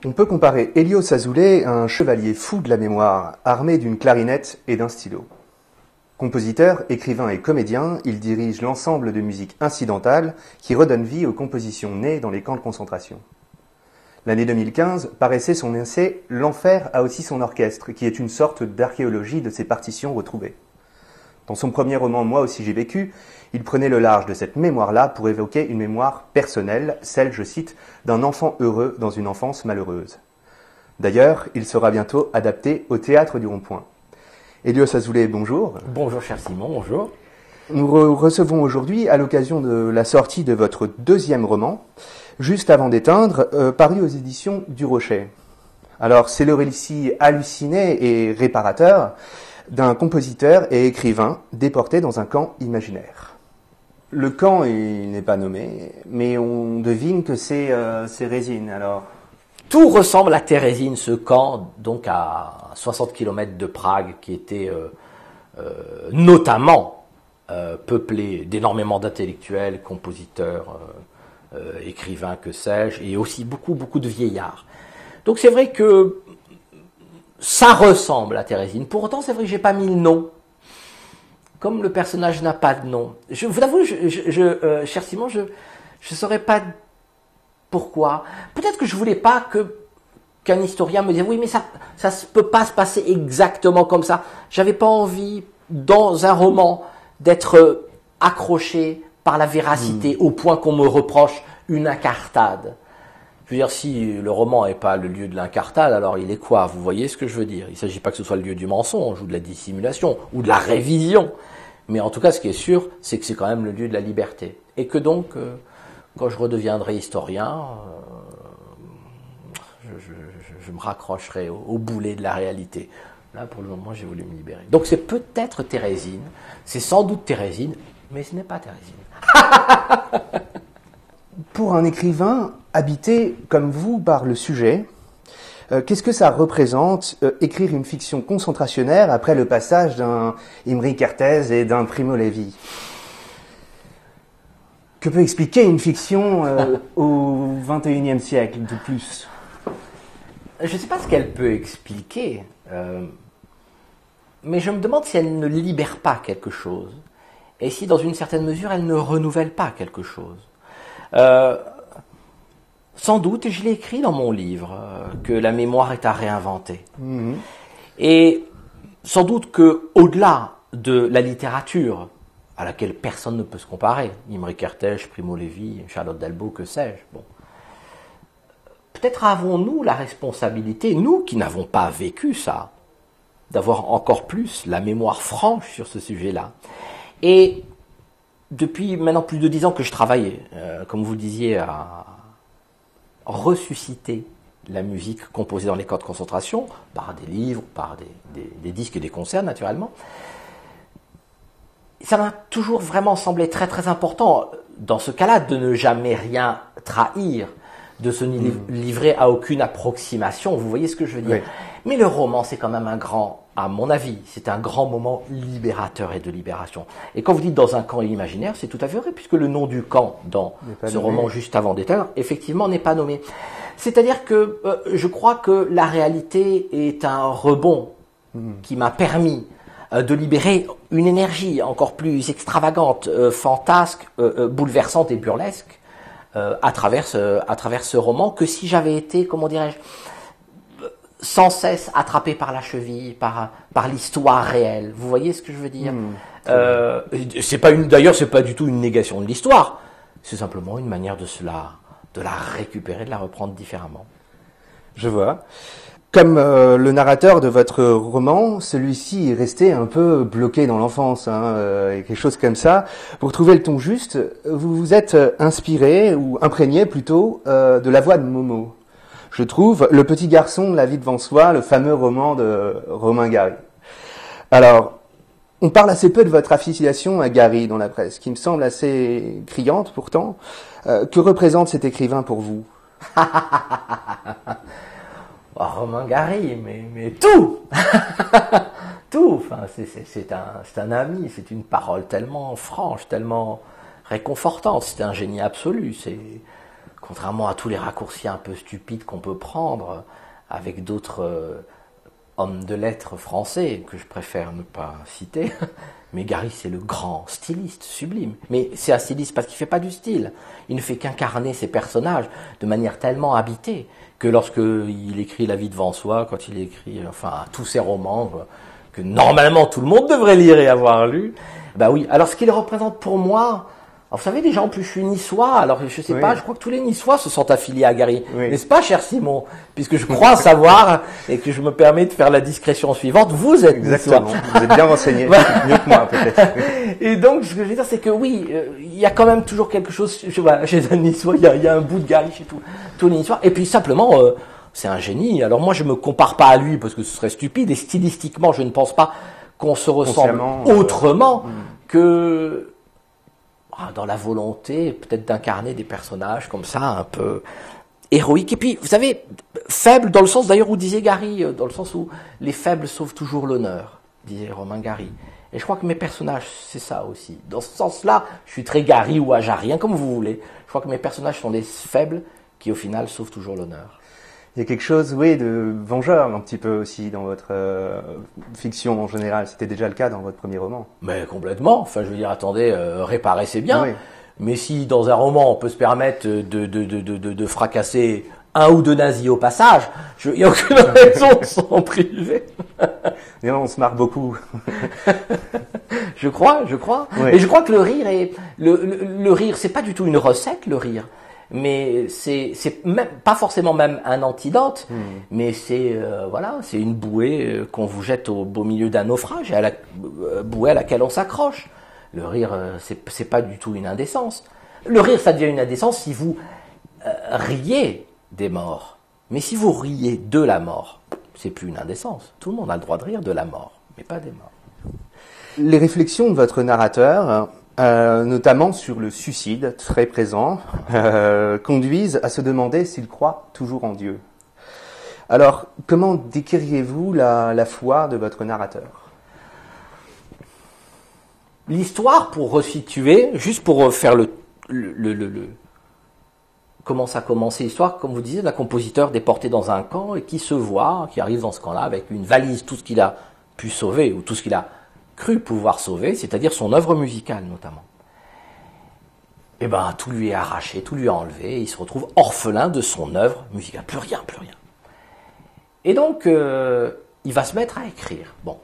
On peut comparer Hélios Azoulay à un chevalier fou de la mémoire, armé d'une clarinette et d'un stylo. Compositeur, écrivain et comédien, il dirige l'ensemble de musique incidentale qui redonne vie aux compositions nées dans les camps de concentration. L'année 2015 paraissait son essai « L'enfer a aussi son orchestre », qui est une sorte d'archéologie de ses partitions retrouvées. Dans son premier roman « Moi aussi j'ai vécu », il prenait le large de cette mémoire-là pour évoquer une mémoire personnelle, celle, je cite, d'un enfant heureux dans une enfance malheureuse. D'ailleurs, il sera bientôt adapté au Théâtre du Rond-Point. Hélios Azoulay, bonjour. Bonjour cher Simon, bonjour. Nous recevons aujourd'hui, à l'occasion de la sortie de votre deuxième roman, Juste avant d'éteindre, paru aux éditions du Rocher. Alors, c'est le récit halluciné et réparateur d'un compositeur et écrivain déporté dans un camp imaginaire. Le camp, il n'est pas nommé, mais on devine que c'est Térésine, alors. Tout ressemble à Térésine, ce camp, donc à 60 km de Prague, qui était notamment peuplé d'énormément d'intellectuels, compositeurs, écrivains, que sais-je, et aussi beaucoup de vieillards. Donc c'est vrai que ça ressemble à Térésine. Pour autant, c'est vrai que j'ai pas mis le nom. Comme le personnage n'a pas de nom. Je vous avoue, cher Simon, je saurais pas pourquoi. Peut-être que je voulais pas qu'un historien me dise oui, mais ça peut pas se passer exactement comme ça. J'avais pas envie, dans un roman, d'être accroché par la véracité au point qu'on me reproche une incartade. Je veux dire, si le roman n'est pas le lieu de l'incartade, alors il est quoi? Vous voyez ce que je veux dire? Il ne s'agit pas que ce soit le lieu du mensonge ou de la dissimulation ou de la révision. Mais en tout cas, ce qui est sûr, c'est que c'est quand même le lieu de la liberté. Et que donc, quand je redeviendrai historien, je me raccrocherai au boulet de la réalité. Là, pour le moment, j'ai voulu me libérer. Donc c'est peut-être Térésine, c'est sans doute Térésine, mais ce n'est pas Térésine. Pour un écrivain habité comme vous par le sujet, qu'est-ce que ça représente écrire une fiction concentrationnaire après le passage d'un Imre Kertész et d'un Primo Levi? Que peut expliquer une fiction au XXIe siècle de plus? Je ne sais pas ce qu'elle peut expliquer, mais je me demande si elle ne libère pas quelque chose, et si dans une certaine mesure elle ne renouvelle pas quelque chose. Sans doute, je l'ai écrit dans mon livre, que la mémoire est à réinventer. Mmh. Et sans doute que, au-delà de la littérature, à laquelle personne ne peut se comparer, Imre Kertész, Primo Levi, Charlotte Delbo, que sais-je, bon. Peut-être avons-nous la responsabilité, nous qui n'avons pas vécu ça, d'avoir encore plus la mémoire franche sur ce sujet-là. Et depuis maintenant plus de 10 ans que je travaille, comme vous disiez, à ressusciter la musique composée dans les camps de concentration, par des livres, par des disques et des concerts naturellement, ça m'a toujours vraiment semblé très très important, dans ce cas-là, de ne jamais rien trahir, de se livrer à aucune approximation, vous voyez ce que je veux dire. Oui. Mais le roman, c'est quand même à mon avis, c'est un grand moment libérateur et de libération. Et quand vous dites dans un camp imaginaire, c'est tout à fait vrai, puisque le nom du camp dans ce roman Juste avant d'éteindre, effectivement, n'est pas nommé. C'est-à-dire que je crois que la réalité est un rebond qui m'a permis de libérer une énergie encore plus extravagante, fantasque, bouleversante et burlesque à travers ce roman, que si j'avais été, comment dirais-je, sans cesse attrapé par la cheville, par l'histoire réelle. Vous voyez ce que je veux dire? D'ailleurs, c'est pas du tout une négation de l'histoire. C'est simplement une manière de la récupérer, de la reprendre différemment. Je vois. Comme le narrateur de votre roman, celui-ci est resté un peu bloqué dans l'enfance, et quelque chose comme ça. Pour trouver le ton juste, vous vous êtes inspiré, ou imprégné plutôt, de la voix de Momo. Je trouve Le petit garçon, La vie devant soi, le fameux roman de Romain Gary. Alors, on parle assez peu de votre affiliation à Gary dans la presse, qui me semble assez criante pourtant. Que représente cet écrivain pour vous? Oh, Romain Gary, mais tout tout, enfin, c'est un ami, c'est une parole tellement franche, tellement réconfortante, c'est un génie absolu, c'est contrairement à tous les raccourcis un peu stupides qu'on peut prendre avec d'autres hommes de lettres français que je préfère ne pas citer, mais Gary c'est le grand styliste sublime. Mais c'est un styliste parce qu'il fait pas du style. Il ne fait qu'incarner ses personnages de manière tellement habitée que lorsqu'il écrit La vie devant soi, quand il écrit tous ses romans que normalement tout le monde devrait lire et avoir lu, bah oui. Alors ce qu'il représente pour moi, alors, vous savez déjà en plus je suis niçois, alors je sais pas, je crois que tous les niçois se sont affiliés à Gary, n'est-ce pas cher Simon? Puisque je crois savoir et que je me permets de faire la discrétion suivante, vous êtes exactement, niçois. Vous êtes bien renseigné, mieux que moi peut-être. Et donc ce que je veux dire c'est que oui, il y a quand même toujours quelque chose, chez un niçois, il y a un bout de Gary chez tous les niçois, et puis simplement c'est un génie. Alors moi je me compare pas à lui parce que ce serait stupide, et stylistiquement je ne pense pas qu'on se ressemble autrement que dans la volonté peut-être d'incarner des personnages comme ça un peu héroïques. Et puis vous savez, faible dans le sens d'ailleurs où disait Gary, dans le sens où les faibles sauvent toujours l'honneur, disait Romain Gary. Et je crois que mes personnages c'est ça aussi. Dans ce sens-là, je suis très Gary ou ajarien comme vous voulez. Je crois que mes personnages sont des faibles qui au final sauvent toujours l'honneur. Il y a quelque chose, de vengeur un petit peu aussi dans votre fiction en général. C'était déjà le cas dans votre premier roman. Mais complètement. Enfin, je veux dire, attendez, réparer c'est bien. Oui. Mais si dans un roman on peut se permettre de fracasser un ou deux nazis au passage, il n'y a aucune raison de s'en priver. Mais on se marre beaucoup. Je crois. Oui. Et je crois que le rire le rire, c'est pas du tout une recette, le rire. Mais c'est même pas forcément même un antidote, mais c'est c'est une bouée qu'on vous jette au beau milieu d'un naufrage, et à la bouée à laquelle on s'accroche. Le rire, c'est pas du tout une indécence. Le rire, ça devient une indécence si vous riez des morts. Mais si vous riez de la mort, c'est plus une indécence. Tout le monde a le droit de rire de la mort, mais pas des morts. Les réflexions de votre narrateur, notamment sur le suicide, très présent, conduisent à se demander s'il croit toujours en Dieu. Alors, comment décririez-vous la foi de votre narrateur ? L'histoire, pour resituer, juste pour faire comment ça a commencé l'histoire, comme vous disiez, d'un compositeur déporté dans un camp et qui se voit, qui arrive dans ce camp-là avec une valise, tout ce qu'il a pu sauver, ou tout ce qu'il a cru pouvoir sauver, c'est-à-dire son œuvre musicale notamment. Et tout lui est arraché, tout lui est enlevé, et il se retrouve orphelin de son œuvre musicale. Plus rien. Et donc, il va se mettre à écrire. Bon,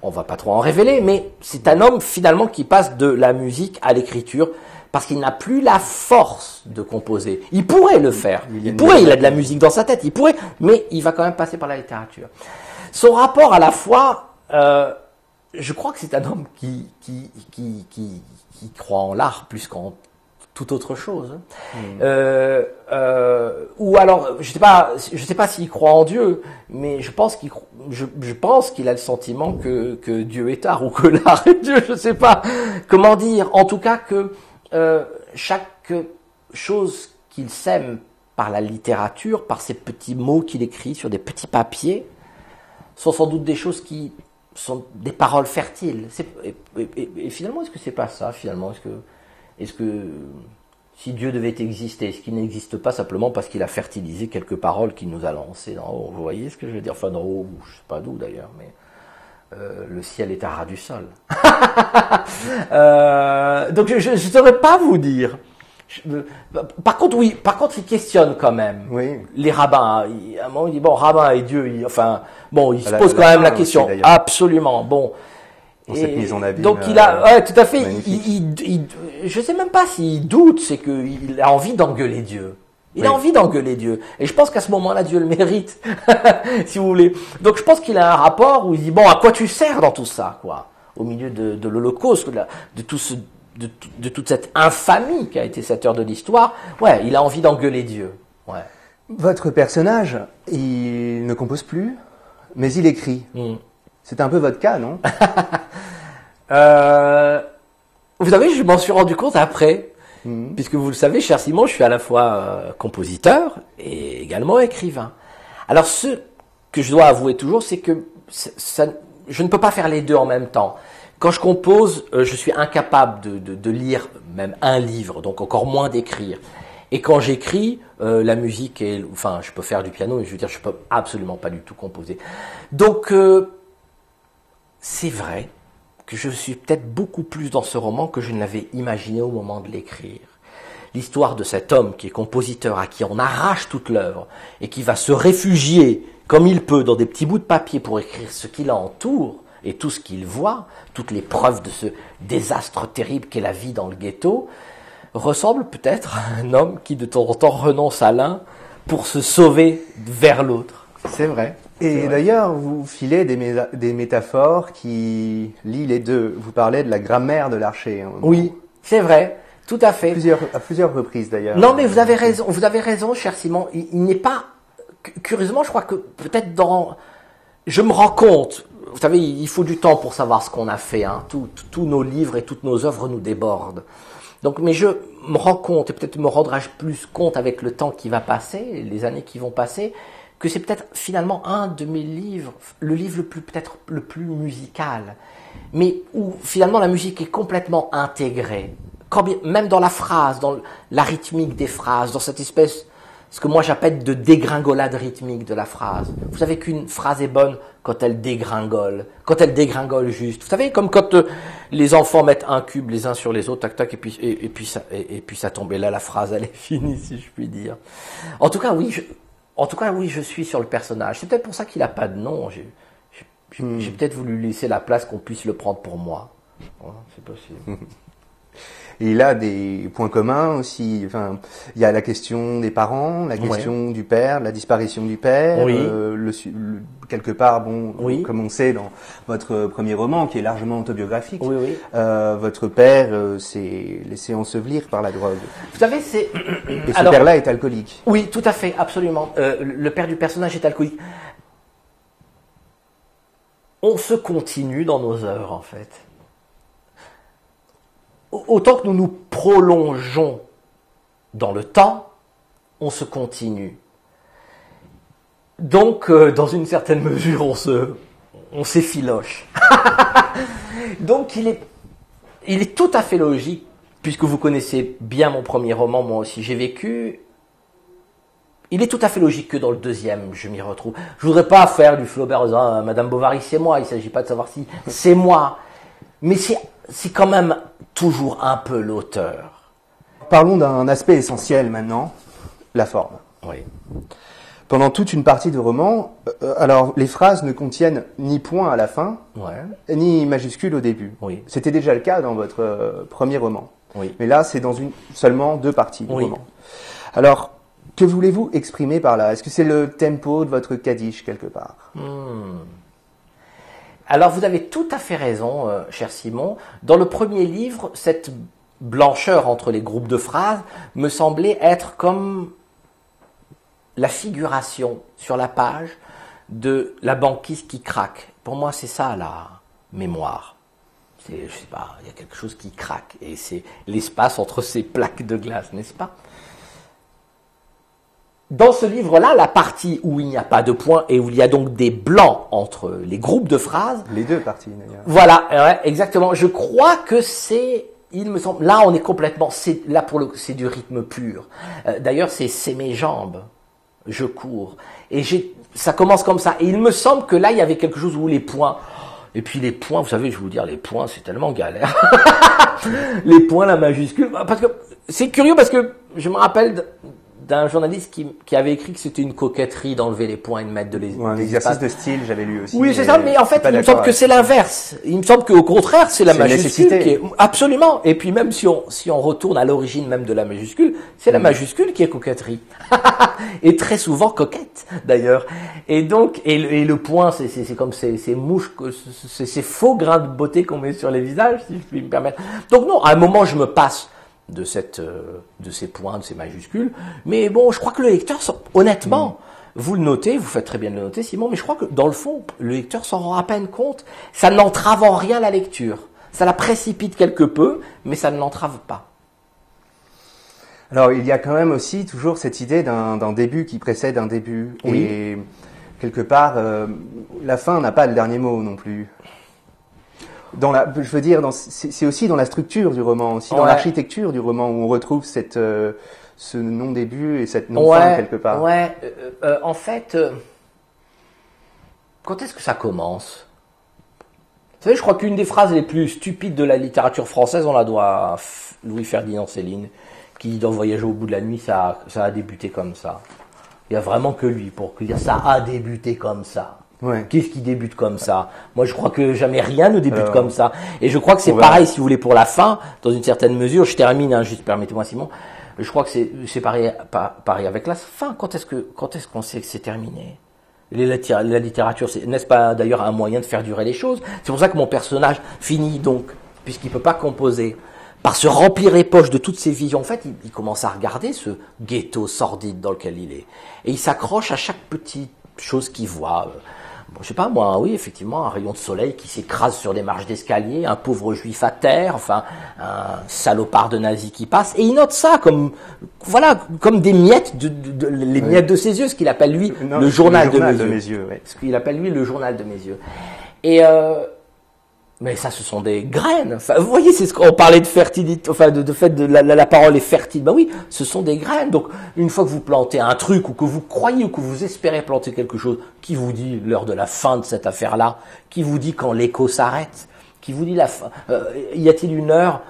on va pas trop en révéler, mais c'est un homme finalement qui passe de la musique à l'écriture, parce qu'il n'a plus la force de composer. Il pourrait le faire, il a de la musique dans sa tête, il pourrait, mais il va quand même passer par la littérature. Son rapport à la foi, je crois que c'est un homme qui croit en l'art plus qu'en toute autre chose. Ou alors, je sais pas s'il croit en Dieu, mais je pense qu'il a le sentiment que Dieu est art, ou que l'art est Dieu, je sais pas comment dire. En tout cas que chaque chose qu'il sème par la littérature, par ces petits mots qu'il écrit sur des petits papiers, sont sans doute des choses qui sont des paroles fertiles. Et finalement, est-ce que c'est pas ça, finalement? Est-ce que si Dieu devait exister, est-ce qu'il n'existe pas simplement parce qu'il a fertilisé quelques paroles qu'il nous a lancées d'en haut? Vous voyez ce que je veux dire? Enfin, d'en haut, je sais pas d'où d'ailleurs, mais le ciel est à ras du sol. Donc je ne saurais pas vous dire. Par contre, il questionne quand même. Oui. Les rabbins. À un moment, il dit, rabbin et Dieu, il se pose quand même la question. Aussi, absolument. Bon. Pour cette mise en abîme. Donc tout à fait. Je sais même pas s'il doute, c'est qu'il a envie d'engueuler Dieu. Il a envie d'engueuler Dieu. Et je pense qu'à ce moment-là, Dieu le mérite, si vous voulez. Donc je pense qu'il a un rapport où il dit, à quoi tu sers dans tout ça, quoi? Au milieu de l'Holocauste, de toute cette infamie qui a été cette heure de l'histoire, il a envie d'engueuler Dieu. Ouais. Votre personnage, il ne compose plus, mais il écrit. C'est un peu votre cas, non? Vous savez, je m'en suis rendu compte après, puisque vous le savez, cher Simon, je suis à la fois compositeur et également écrivain. Alors, ce que je dois avouer toujours, c'est que je ne peux pas faire les deux en même temps. Quand je compose, je suis incapable de lire même un livre, donc encore moins d'écrire. Et quand j'écris, la musique est, enfin, je peux faire du piano, mais je veux dire, je peux absolument pas du tout composer. Donc, c'est vrai que je suis peut-être beaucoup plus dans ce roman que je ne l'avais imaginé au moment de l'écrire. L'histoire de cet homme qui est compositeur, à qui on arrache toute l'œuvre, et qui va se réfugier comme il peut dans des petits bouts de papier pour écrire ce qui l'entoure, et tout ce qu'il voit, toutes les preuves de ce désastre terrible qu'est la vie dans le ghetto, ressemble peut-être à un homme qui de temps en temps renonce à l'un pour se sauver vers l'autre. C'est vrai. Et d'ailleurs, vous filez des métaphores qui lient les deux. Vous parlez de la grammaire de l'archer. Hein. Oui, c'est vrai, tout à fait. À plusieurs reprises d'ailleurs. Non, mais vous avez raison, cher Simon. Il n'est pas... Curieusement, je crois que peut-être dans... Je me rends compte, vous savez, il faut du temps pour savoir ce qu'on a fait. Hein. Tous nos livres et toutes nos œuvres nous débordent. Donc, mais je me rends compte, et peut-être me rendrai-je plus compte avec le temps qui va passer, les années qui vont passer, que c'est peut-être finalement un de mes livres, le livre peut-être le plus musical, mais où finalement la musique est complètement intégrée, même dans la phrase, dans la rythmique des phrases, dans cette espèce, ce que moi j'appelle de dégringolade rythmique de la phrase. Vous savez qu'une phrase est bonne quand elle dégringole juste. Vous savez, comme quand les enfants mettent un cube les uns sur les autres, tac tac, et puis ça tombe. Et là, la phrase elle est finie, si je puis dire. En tout cas, oui, je suis sur le personnage. C'est peut-être pour ça qu'il n'a pas de nom. J'ai peut-être voulu laisser la place qu'on puisse le prendre pour moi. Voilà, c'est possible. Et il a des points communs aussi. Enfin, il y a la question des parents, la question du père, la disparition du père. Oui. Quelque part, bon, oui. Comme on sait dans votre premier roman, qui est largement autobiographique, oui. Votre père s'est laissé ensevelir par la drogue. Vous savez, c'est... Et ce père-là est alcoolique. Oui, tout à fait, absolument. Le père du personnage est alcoolique. On se continue dans nos œuvres, en fait. Autant que nous nous prolongeons dans le temps, on se continue. Donc, dans une certaine mesure, on s'effiloche. Donc, il est tout à fait logique, puisque vous connaissez bien mon premier roman, moi aussi j'ai vécu, il est tout à fait logique que dans le deuxième, je m'y retrouve. Je voudrais pas faire du Flaubert, Madame Bovary, c'est moi, il s'agit pas de savoir si c'est moi. Mais c'est quand même toujours un peu l'auteur. Parlons d'un aspect essentiel maintenant, la forme. Oui. Pendant toute une partie du roman, alors les phrases ne contiennent ni point à la fin, ni majuscule au début. Oui. C'était déjà le cas dans votre premier roman. Oui. Mais là, c'est dans seulement 2 parties du roman. Alors, que voulez-vous exprimer par là? Est-ce que c'est le tempo de votre Kaddish quelque part? Alors, vous avez tout à fait raison, cher Simon. Dans le premier livre, cette blancheur entre les groupes de phrases me semblait être comme la figuration sur la page de la banquise qui craque. Pour moi, c'est ça la mémoire. Je sais pas, il y a quelque chose qui craque et c'est l'espace entre ces plaques de glace, n'est-ce pas? Dans ce livre-là, la partie où il n'y a pas de point et où il y a donc des blancs entre les groupes de phrases. Les 2 parties, d'ailleurs. Voilà, ouais, exactement. Je crois que il me semble, là on est complètement, là pour c'est du rythme pur. D'ailleurs, c'est mes jambes. Je cours. Et ça commence comme ça. Et il me semble que là, il y avait quelque chose où les points... Et puis les points, vous savez, je vais vous dire, les points, c'est tellement galère. Les points, la majuscule. Parce que c'est curieux parce que je me rappelle d'un journaliste qui avait écrit que c'était une coquetterie d'enlever les points et de mettre un exercice de style, j'avais lu aussi. Oui, c'est ça, mais en fait, il me semble que c'est l'inverse. Il me semble qu'au contraire, c'est la majuscule qui est... Absolument. Et puis même si on retourne à l'origine même de la majuscule, c'est la majuscule qui est coquetterie. Et très souvent coquette, d'ailleurs. Et donc, et le point, c'est comme ces mouches, ces faux grains de beauté qu'on met sur les visages, si je puis me permettre. Donc non, à un moment, je me passe de ces points, de ces majuscules. Mais bon, je crois que le lecteur, honnêtement, vous le notez, vous faites très bien de le noter, Simon, mais je crois que dans le fond, le lecteur s'en rend à peine compte. Ça n'entrave en rien la lecture. Ça la précipite quelque peu, mais ça ne l'entrave pas. Alors, il y a quand même aussi toujours cette idée d'un début qui précède un début. Oui. Et quelque part, la fin n'a pas le dernier mot non plus. je veux dire, c'est aussi dans la structure du roman, aussi dans l'architecture du roman où on retrouve ce non-début et cette non-fin quelque part. Ouais, en fait, quand est-ce que ça commence? Vous savez, je crois qu'une des phrases les plus stupides de la littérature française, on la doit à Louis-Ferdinand Céline, qui dit dans Voyager au bout de la nuit, ça a débuté comme ça. Il y a vraiment que lui pour dire ça a débuté comme ça. Ouais. Qu'est-ce qui débute comme ça? Moi, je crois que jamais rien ne débute comme ça. Et je crois que c'est pareil, si vous voulez, pour la fin, dans une certaine mesure. Je termine, juste permettez-moi, Simon. Je crois que c'est pareil avec la fin. Quand est-ce qu'on sait que c'est terminé? La littérature, n'est-ce pas d'ailleurs un moyen de faire durer les choses? C'est pour ça que mon personnage finit donc, puisqu'il peut pas composer, par se remplir les poches de toutes ses visions. En fait, il commence à regarder ce ghetto sordide dans lequel il est. Et il s'accroche à chaque petite chose qu'il voit. Bon, je sais pas moi, oui, effectivement, un rayon de soleil qui s'écrase sur des marches d'escalier, un pauvre juif à terre, enfin, un salopard de nazi qui passe, et il note ça comme des miettes, les miettes de ses yeux, ce qu'il appelle lui le journal de mes yeux. Ce qu'il appelle lui le journal de mes yeux. Et mais ça, ce sont des graines. Enfin, vous voyez, c'est ce qu'on parlait de fertilité, enfin, de fait de la parole est fertile. Ben oui, ce sont des graines. Donc, une fois que vous plantez un truc, ou que vous croyez, ou que vous espérez planter quelque chose, qui vous dit l'heure de la fin de cette affaire-là? Qui vous dit quand l'écho s'arrête? Qui vous dit la fin? Y a-t-il une heure?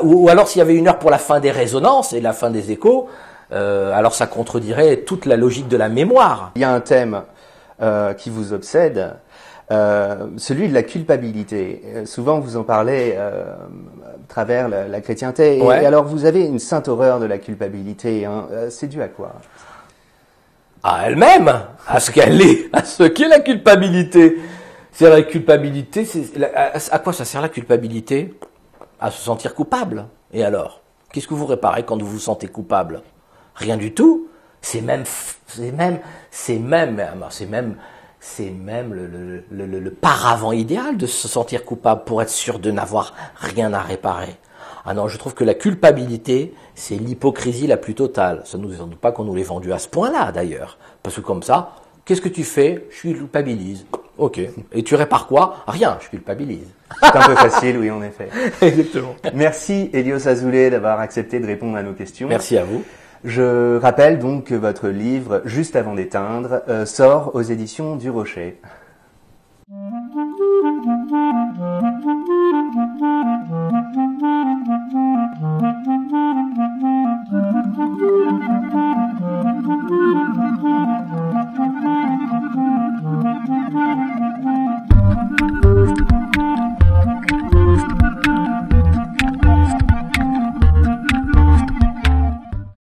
Ou alors s'il y avait une heure pour la fin des résonances et la fin des échos, alors ça contredirait toute la logique de la mémoire. Il y a un thème qui vous obsède. Celui de la culpabilité. Souvent, vous en parlez à travers la chrétienté. Ouais. Et alors, vous avez une sainte horreur de la culpabilité. Hein. C'est dû à quoi? À elle-même, à ce qu'elle est, à ce qu'est la culpabilité. C'est la culpabilité. À quoi ça sert la culpabilité? À se sentir coupable. Et alors, qu'est-ce que vous réparez quand vous vous sentez coupable? Rien du tout. C'est même le paravent idéal de se sentir coupable pour être sûr de n'avoir rien à réparer. Ah non, je trouve que la culpabilité, c'est l'hypocrisie la plus totale. Ça ne nous étonne pas qu'on nous l'ait vendu à ce point-là, d'ailleurs. Parce que comme ça, qu'est-ce que tu fais? Je culpabilise. Ok. Et tu répares quoi? Rien, je culpabilise. C'est un peu facile, oui, en effet. Exactement. Merci, Hélios Azoulay, d'avoir accepté de répondre à nos questions. Merci à vous. Je rappelle donc que votre livre, Juste avant d'éteindre, sort aux éditions du Rocher.